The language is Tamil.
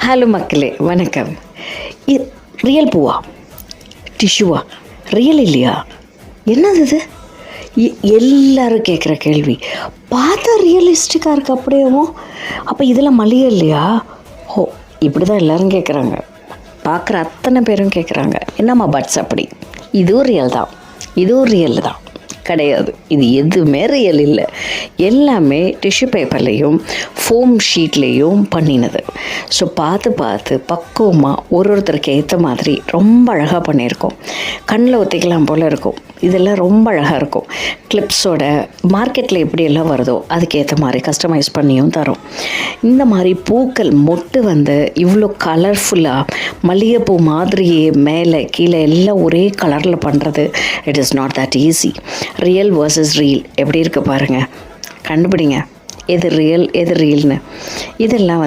ஹலோ மக்களே, வணக்கம். ரியல் பூவா, டிஷ்யூவா, ரியல் இல்லையா? என்னது இது? எல்லோரும் கேட்குற கேள்வி. பார்த்தா ரியலிஸ்டிக்காக இருக்குது அப்படியேவும். அப்போ இதெல்லாம் மளிகை இல்லையா? ஓ, இப்படி தான் எல்லோரும் கேட்குறாங்க. பார்க்குற அத்தனை பேரும் கேட்குறாங்க, என்னம்மா பட்ஸ் அப்படி? இதுவும் ரியல் தான், இதுவும் ரியல் தான். கிடையாது, இது எதுவுமே ரியல் இல்லை. எல்லாமே டிஷ்யூ பேப்பர்லேயும் ஃபோம் ஷீட்லேயும் பண்ணினது. ஸோ பார்த்து பக்குவமாக ஒருத்தருக்கு ஏற்ற மாதிரி ரொம்ப அழகாக பண்ணியிருக்கோம். கண்ணில் ஒத்திக்கலாம் போல் இருக்கும். இதெல்லாம் ரொம்ப அழகாக இருக்கும். கிளிப்ஸோட மார்க்கெட்டில் எப்படியெல்லாம் வருதோ அதுக்கேற்ற மாதிரி கஸ்டமைஸ் பண்ணியும் தரோம். இந்த மாதிரி பூக்கள் மொட்டு இவ்வளோ கலர்ஃபுல்லாக மல்லிகைப்பூ மாதிரியே மேலே கீழே எல்லாம் ஒரே கலரில் பண்ணுறது, it is not that easy. Real versus reel எப்படி இருக்குது பாருங்கள். கண்டுபிடிங்க எது ரியல் எது ரீல்னு. இதெல்லாம்